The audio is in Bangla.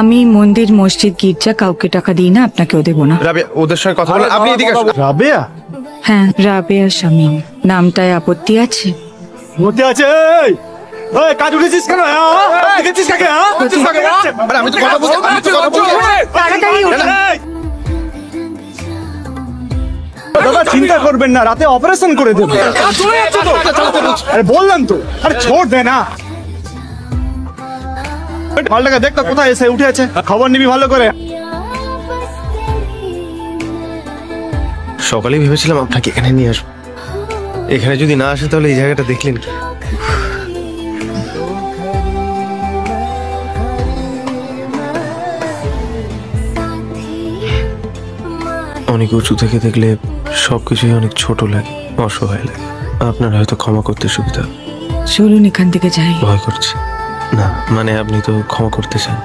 আমি মন্দির মসজিদ গির্জা কাউকে টাকা দিই না, আপনাকেও দেবো না। রাবেয়া ওদের সঙ্গে কথা বলে আপনি এদিকে আসুন। রাবেয়া হ্যাঁ, রাবেয়া শামীম। নামটায় আপত্তি আছে? মধ্যে আছে। এই ওই কাজ উঠেছিস কেন? দেখেছিস কাকে? আরে আমি তো কথা বলছি, আমি তো কথা বলছি। তাড়াতাড়ি ওঠো। দাদা চিন্তা করবেন না, রাতে অপারেশন করে দেবো। আরে বললাম তো, আরে ছোড় দে না। মালটাকে দেখ তো কোথায় এসে উঠে আছে, খবর নিবি ভালো করে। সকালেই ভেবেছিলাম আপনাকে এখানে নিয়ে আসবো, এখানে যদি না আসে তাহলে এই জায়গাটা দেখলেন। অনেক উঁচু থেকে দেখলে সবকিছুই অনেক ছোট লাগে, অসহায় লাগে। আপনার হয়তো ক্ষমা করতে সুবিধা। চলুন এখান থেকে যাই। ভয় করছে না, মানে আপনি তো ক্ষমা করতে চান।